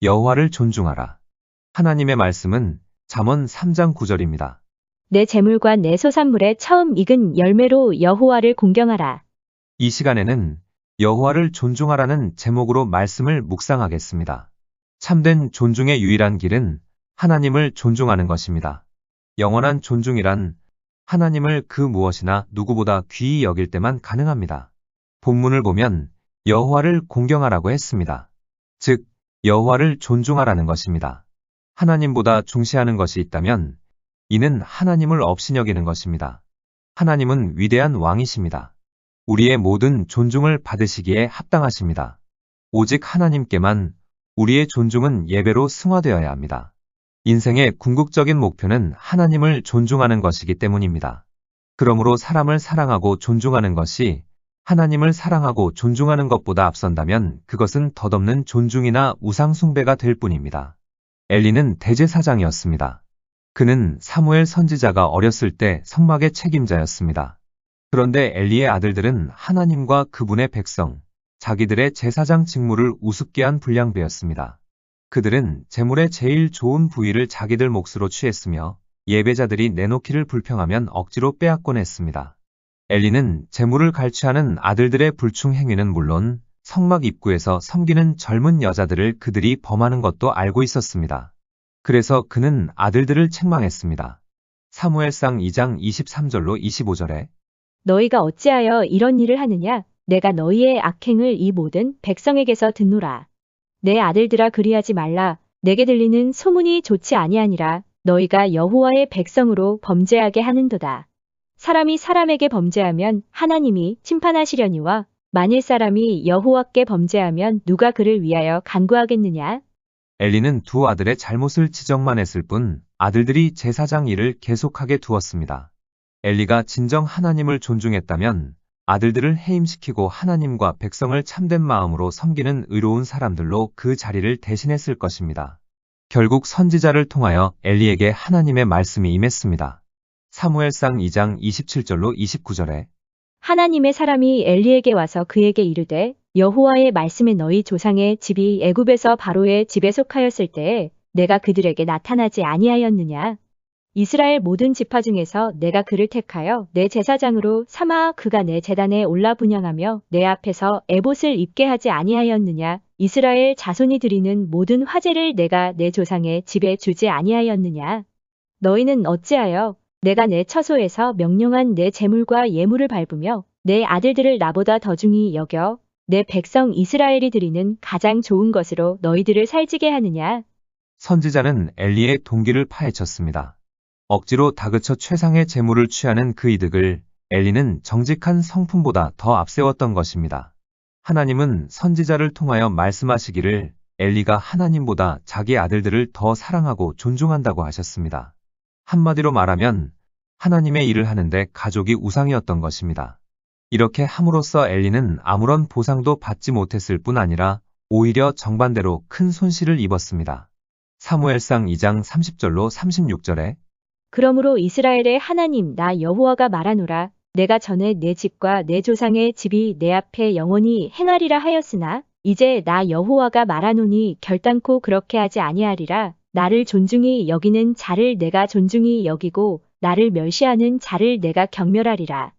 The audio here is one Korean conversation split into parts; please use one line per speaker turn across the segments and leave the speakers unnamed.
여호와를 존중하라. 하나님의 말씀은 잠언 3장 9절입니다.
내 재물과 내 소산물의 처음 익은 열매로 여호와를 공경하라.
이 시간에는 여호와를 존중하라는 제목으로 말씀을 묵상하겠습니다. 참된 존중의 유일한 길은 하나님을 존중하는 것입니다. 영원한 존중이란 하나님을 그 무엇이나 누구보다 귀히 여길 때만 가능합니다. 본문을 보면 여호와를 공경하라고 했습니다. 즉, 여호와를 존중하라는 것입니다. 하나님보다 중시하는 것이 있다면 이는 하나님을 업신여기는 것입니다. 하나님은 위대한 왕이십니다. 우리의 모든 존중을 받으시기에 합당하십니다. 오직 하나님께만 우리의 존중은 예배로 승화되어야 합니다. 인생의 궁극적인 목표는 하나님을 존중하는 것이기 때문입니다. 그러므로 사람을 사랑하고 존중하는 것이 하나님을 사랑하고 존중하는 것보다 앞선다면 그것은 덧없는 존중이나 우상숭배가 될 뿐입니다. 엘리는 대제사장이었습니다. 그는 사무엘 선지자가 어렸을 때 성막의 책임자였습니다. 그런데 엘리의 아들들은 하나님과 그분의 백성, 자기들의 제사장 직무를 우습게 한 불량배였습니다. 그들은 제물의 제일 좋은 부위를 자기들 몫으로 취했으며 예배자들이 내놓기를 불평하면 억지로 빼앗곤 했습니다. 엘리는 제물을 갈취하는 아들들의 불충 행위는 물론 성막 입구에서 섬기는 젊은 여자들을 그들이 범하는 것도 알고 있었습니다. 그래서 그는 아들들을 책망했습니다. 사무엘상 2장 23절로 25절에
너희가 어찌하여 이런 일을 하느냐? 내가 너희의 악행을 이 모든 백성에게서 듣노라. 내 아들들아 그리하지 말라. 내게 들리는 소문이 좋지 아니하니라. 너희가 여호와의 백성으로 범죄하게 하는도다. 사람이 사람에게 범죄하면 하나님이 심판하시려니와 만일 사람이 여호와께 범죄하면 누가 그를 위하여 간구하겠느냐?
엘리는 두 아들의 잘못을 지적만 했을 뿐 아들들이 제사장 일을 계속하게 두었습니다. 엘리가 진정 하나님을 존중했다면 아들들을 해임시키고 하나님과 백성을 참된 마음으로 섬기는 의로운 사람들로 그 자리를 대신했을 것입니다. 결국 선지자를 통하여 엘리에게 하나님의 말씀이 임했습니다. 사무엘상 2장 27절로 29절에
하나님의 사람이 엘리에게 와서 그에게 이르되 여호와의 말씀에 너희 조상의 집이 애굽에서 바로의 집에 속하였을 때에 내가 그들에게 나타나지 아니하였느냐? 이스라엘 모든 지파 중에서 내가 그를 택하여 내 제사장으로 삼아 그가 내 제단에 올라 분향하며 내 앞에서 에봇을 입게 하지 아니하였느냐? 이스라엘 자손이 드리는 모든 화제를 내가 내 조상의 집에 주지 아니하였느냐? 너희는 어찌하여 내가 내 처소에서 명령한 내 제물과 예물을 밟으며 내 아들들을 나보다 더 중히 여겨 내 백성 이스라엘이 드리는 가장 좋은 것으로 너희들을 살찌게 하느냐?
선지자는 엘리의 동기를 파헤쳤습니다. 억지로 다그쳐 최상의 제물을 취하는 그 이득을 엘리는 정직한 성품보다 더 앞세웠던 것입니다. 하나님은 선지자를 통하여 말씀하시기를 엘리가 하나님보다 자기 아들들을 더 사랑하고 존중한다고 하셨습니다. 한마디로 말하면 하나님의 일을 하는데 가족이 우상이었던 것입니다. 이렇게 함으로써 엘리는 아무런 보상도 받지 못했을 뿐 아니라 오히려 정반대로 큰 손실을 입었습니다. 사무엘상 2장 30절로 36절에
그러므로 이스라엘의 하나님 나 여호와가 말하노라. 내가 전에 내 집과 내 조상의 집이 내 앞에 영원히 행하리라 하였으나 이제 나 여호와가 말하노니 결단코 그렇게 하지 아니하리라. 나를 존중히 여기는 자를 내가 존중히 여기고 나를 멸시하는 자를 내가 경멸하리라.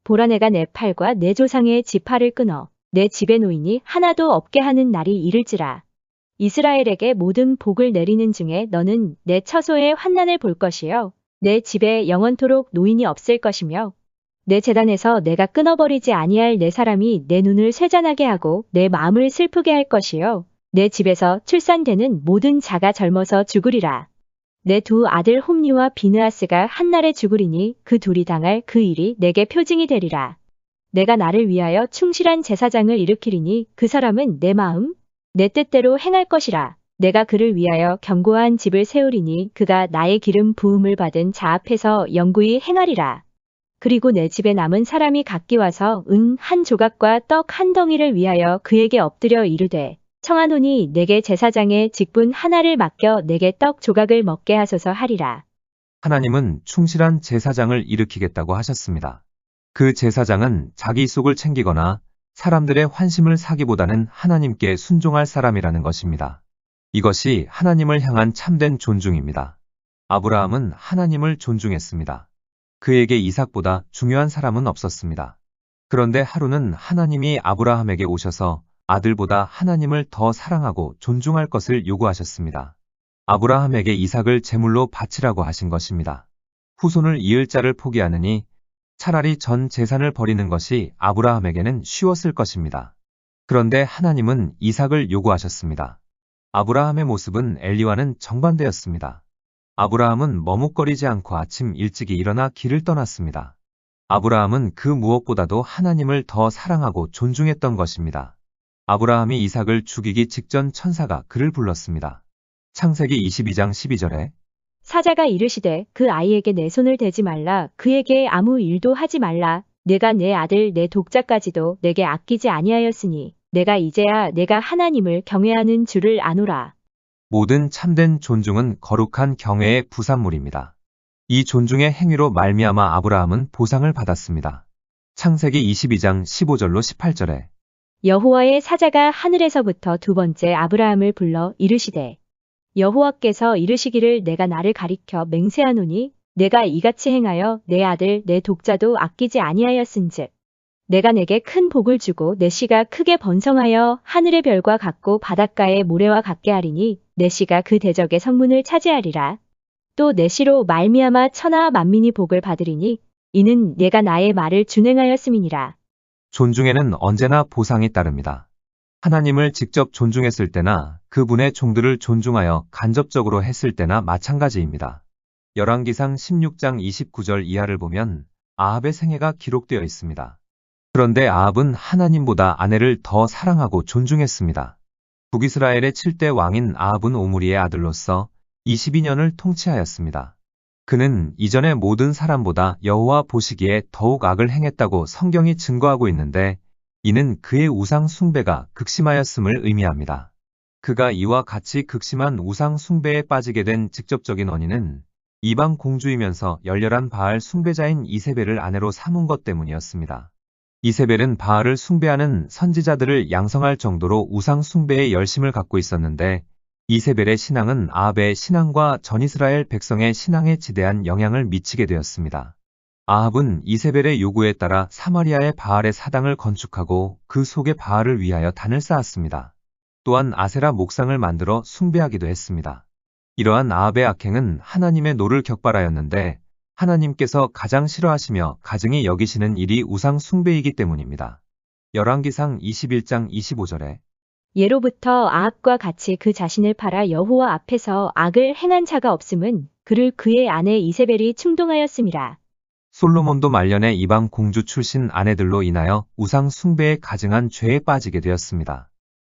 보라 내가 내 팔과 내 조상의 지팔을 끊어 내 집에 노인이 하나도 없게 하는 날이 이를지라. 이스라엘에게 모든 복을 내리는 중에 너는 내 처소의 환난을 볼 것이요 내 집에 영원토록 노인이 없을 것이며 내 제단에서 내가 끊어버리지 아니할 내 사람이 내 눈을 쇠잔하게 하고 내 마음을 슬프게 할 것이요 내 집에서 출산되는 모든 자가 젊어서 죽으리라. 내 두 아들 홈리와 비느하스가 한날에 죽으리니 그 둘이 당할 그 일이 내게 표징이 되리라. 내가 나를 위하여 충실한 제사장을 일으키리니 그 사람은 내 마음 내 뜻대로 행할 것이라. 내가 그를 위하여 견고한 집을 세우리니 그가 나의 기름 부음을 받은 자 앞에서 영구히 행하리라. 그리고 내 집에 남은 사람이 각기 와서 은 한 조각과 떡 한 덩이를 위하여 그에게 엎드려 이르되 청하노니 내게 제사장의 직분 하나를 맡겨 내게 떡 조각을 먹게 하소서 하리라.
하나님은 충실한 제사장을 일으키겠다고 하셨습니다. 그 제사장은 자기 속을 챙기거나 사람들의 환심을 사기보다는 하나님께 순종할 사람이라는 것입니다. 이것이 하나님을 향한 참된 존중입니다. 아브라함은 하나님을 존중했습니다. 그에게 이삭보다 중요한 사람은 없었습니다. 그런데 하루는 하나님이 아브라함에게 오셔서 아들보다 하나님을 더 사랑하고 존중할 것을 요구하셨습니다. 아브라함에게 이삭을 제물로 바치라고 하신 것입니다. 후손을 이을 자를 포기하느니 차라리 전 재산을 버리는 것이 아브라함에게는 쉬웠을 것입니다. 그런데 하나님은 이삭을 요구하셨습니다. 아브라함의 모습은 엘리와는 정반대였습니다. 아브라함은 머뭇거리지 않고 아침 일찍이 일어나 길을 떠났습니다. 아브라함은 그 무엇보다도 하나님을 더 사랑하고 존중했던 것입니다. 아브라함이 이삭을 죽이기 직전 천사가 그를 불렀습니다. 창세기 22장 12절에
사자가 이르시되 그 아이에게 내 손을 대지 말라. 그에게 아무 일도 하지 말라. 내가 내 아들 내 독자까지도 내게 아끼지 아니하였으니 내가 이제야 내가 하나님을 경외하는 줄을 아노라.
모든 참된 존중은 거룩한 경외의 부산물입니다. 이 존중의 행위로 말미암아 아브라함은 보상을 받았습니다. 창세기 22장 15절로 18절에
여호와의 사자가 하늘에서부터 두 번째 아브라함을 불러 이르시되 여호와께서 이르시기를 내가 나를 가리켜 맹세하노니 내가 이같이 행하여 내 아들 내 독자도 아끼지 아니하였은즉 내가 내게 큰 복을 주고 내 씨가 크게 번성하여 하늘의 별과 같고 바닷가의 모래와 같게 하리니 내 씨가 그 대적의 성문을 차지하리라. 또 내 씨로 말미암아 천하 만민이 복을 받으리니 이는 내가 나의 말을 준행하였음이니라.
존중에는 언제나 보상이 따릅니다. 하나님을 직접 존중했을 때나 그분의 종들을 존중하여 간접적으로 했을 때나 마찬가지입니다. 열왕기상 16장 29절 이하를 보면 아합의 생애가 기록되어 있습니다. 그런데 아합은 하나님보다 아내를 더 사랑하고 존중했습니다. 북이스라엘의 7대 왕인 아합은 오므리의 아들로서 22년을 통치하였습니다. 그는 이전의 모든 사람보다 여호와 보시기에 더욱 악을 행했다고 성경이 증거하고 있는데 이는 그의 우상 숭배가 극심하였음을 의미합니다. 그가 이와 같이 극심한 우상 숭배에 빠지게 된 직접적인 원인은 이방 공주이면서 열렬한 바알 숭배자인 이세벨을 아내로 삼은 것 때문이었습니다. 이세벨은 바알을 숭배하는 선지자들을 양성할 정도로 우상 숭배에 열심을 갖고 있었는데 이세벨의 신앙은 아합의 신앙과 전이스라엘 백성의 신앙에 지대한 영향을 미치게 되었습니다. 아합은 이세벨의 요구에 따라 사마리아의 바알의 사당을 건축하고 그 속에 바알을 위하여 단을 쌓았습니다. 또한 아세라 목상을 만들어 숭배하기도 했습니다. 이러한 아합의 악행은 하나님의 노를 격발하였는데 하나님께서 가장 싫어하시며 가증히 여기시는 일이 우상 숭배이기 때문입니다. 열왕기상 21장 25절에
예로부터 아합과 같이 그 자신을 팔아 여호와 앞에서 악을 행한 자가 없음은 그를 그의 아내 이세벨이 충동하였음이라.
솔로몬도 말년에 이방 공주 출신 아내들로 인하여 우상 숭배에 가증한 죄에 빠지게 되었습니다.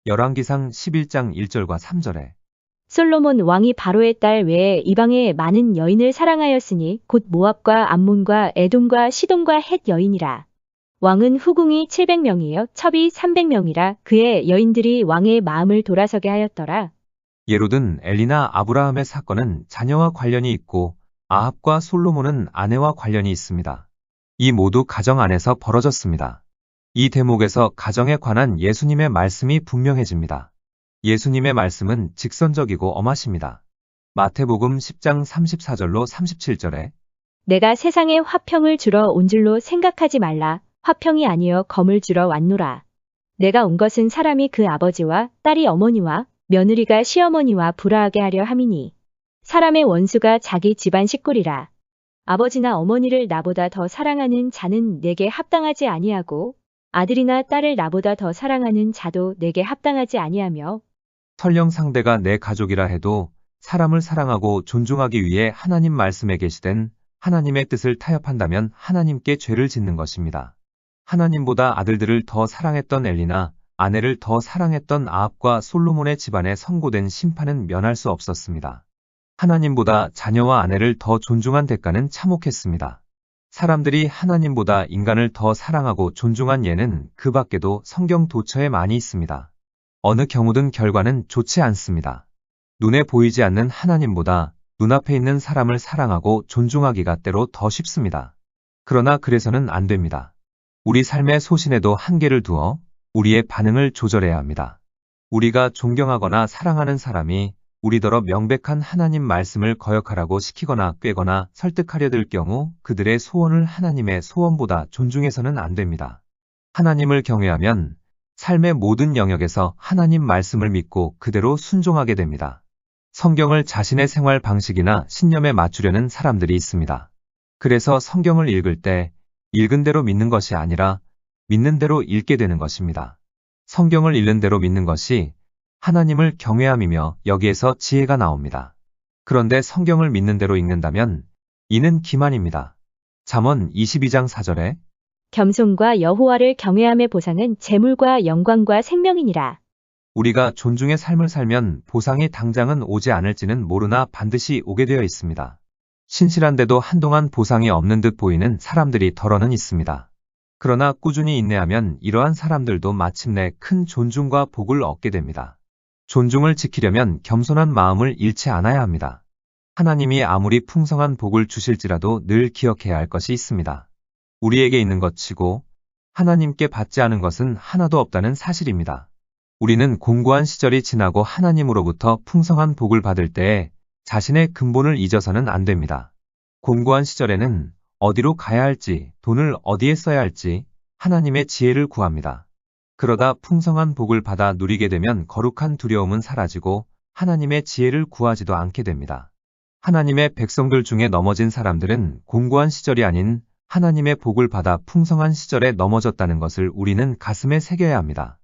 열왕기상 11장 1절과 3절에
솔로몬 왕이 바로의 딸 외에 이방의 많은 여인을 사랑하였으니 곧 모압과 암몬과 에돔과 시돈과 헷 여인이라. 왕은 후궁이 700명이요 첩이 300명이라 그의 여인들이 왕의 마음을 돌아서게 하였더라.
예로든 엘리나 아브라함의 사건은 자녀와 관련이 있고 아합과 솔로몬은 아내와 관련이 있습니다. 이 모두 가정 안에서 벌어졌습니다. 이 대목에서 가정에 관한 예수님의 말씀이 분명해집니다. 예수님의 말씀은 직선적이고 엄하십니다. 마태복음 10장 34절로 37절에
내가 세상에 화평을 주러 온 줄로 생각하지 말라. 화평이 아니여 검을 주러 왔노라. 내가 온 것은 사람이 그 아버지와 딸이 어머니와 며느리가 시어머니와 불화하게 하려 함이니 사람의 원수가 자기 집안 식구리라. 아버지나 어머니를 나보다 더 사랑하는 자는 내게 합당하지 아니하고 아들이나 딸을 나보다 더 사랑하는 자도 내게 합당하지 아니하며
설령 상대가 내 가족이라 해도 사람을 사랑하고 존중하기 위해 하나님 말씀에 계시된 하나님의 뜻을 타협한다면 하나님께 죄를 짓는 것입니다. 하나님보다 아들들을 더 사랑했던 엘리나 아내를 더 사랑했던 아합과 솔로몬의 집안에 선고된 심판은 면할 수 없었습니다. 하나님보다 자녀와 아내를 더 존중한 대가는 참혹했습니다. 사람들이 하나님보다 인간을 더 사랑하고 존중한 예는 그 밖에도 성경 도처에 많이 있습니다. 어느 경우든 결과는 좋지 않습니다. 눈에 보이지 않는 하나님보다 눈앞에 있는 사람을 사랑하고 존중하기가 때로 더 쉽습니다. 그러나 그래서는 안 됩니다. 우리 삶의 소신에도 한계를 두어 우리의 반응을 조절해야 합니다. 우리가 존경하거나 사랑하는 사람이 우리더러 명백한 하나님 말씀을 거역하라고 시키거나 꾀거나 설득하려 들 경우 그들의 소원을 하나님의 소원보다 존중해서는 안 됩니다. 하나님을 경외하면 삶의 모든 영역에서 하나님 말씀을 믿고 그대로 순종하게 됩니다. 성경을 자신의 생활 방식이나 신념에 맞추려는 사람들이 있습니다. 그래서 성경을 읽을 때 읽은 대로 믿는 것이 아니라 믿는 대로 읽게 되는 것입니다. 성경을 읽는 대로 믿는 것이 하나님을 경외함이며 여기에서 지혜가 나옵니다. 그런데 성경을 믿는 대로 읽는다면 이는 기만입니다. 잠언 22장 4절에
겸손과 여호와를 경외함의 보상은 재물과 영광과 생명이니라.
우리가 존중의 삶을 살면 보상이 당장은 오지 않을지는 모르나 반드시 오게 되어 있습니다. 신실한데도 한동안 보상이 없는 듯 보이는 사람들이 덜어는 있습니다. 그러나 꾸준히 인내하면 이러한 사람들도 마침내 큰 존중과 복을 얻게 됩니다. 존중을 지키려면 겸손한 마음을 잃지 않아야 합니다. 하나님이 아무리 풍성한 복을 주실지라도 늘 기억해야 할 것이 있습니다. 우리에게 있는 것 치고 하나님께 받지 않은 것은 하나도 없다는 사실입니다. 우리는 공고한 시절이 지나고 하나님으로부터 풍성한 복을 받을 때에 자신의 근본을 잊어서는 안 됩니다. 공고한 시절에는 어디로 가야 할지, 돈을 어디에 써야 할지 하나님의 지혜를 구합니다. 그러다 풍성한 복을 받아 누리게 되면 거룩한 두려움은 사라지고 하나님의 지혜를 구하지도 않게 됩니다. 하나님의 백성들 중에 넘어진 사람들은 공고한 시절이 아닌 하나님의 복을 받아 풍성한 시절에 넘어졌다는 것을 우리는 가슴에 새겨야 합니다.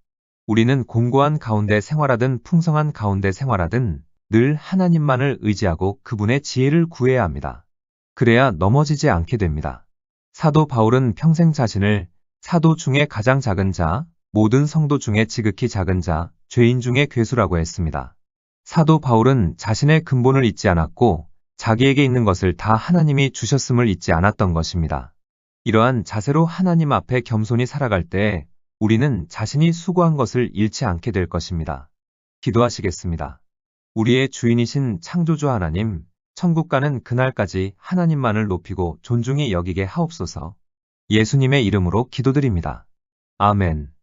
우리는 공고한 가운데 생활하든 풍성한 가운데 생활하든 늘 하나님만을 의지하고 그분의 지혜를 구해야 합니다. 그래야 넘어지지 않게 됩니다. 사도 바울은 평생 자신을 사도 중에 가장 작은 자, 모든 성도 중에 지극히 작은 자, 죄인 중에 괴수라고 했습니다. 사도 바울은 자신의 근본을 잊지 않았고 자기에게 있는 것을 다 하나님이 주셨음을 잊지 않았던 것입니다. 이러한 자세로 하나님 앞에 겸손히 살아갈 때 우리는 자신이 수고한 것을 잃지 않게 될 것입니다. 기도하시겠습니다. 우리의 주인이신 창조주 하나님, 천국 가는 그날까지 하나님만을 높이고 존중히 여기게 하옵소서. 예수님의 이름으로 기도드립니다. 아멘.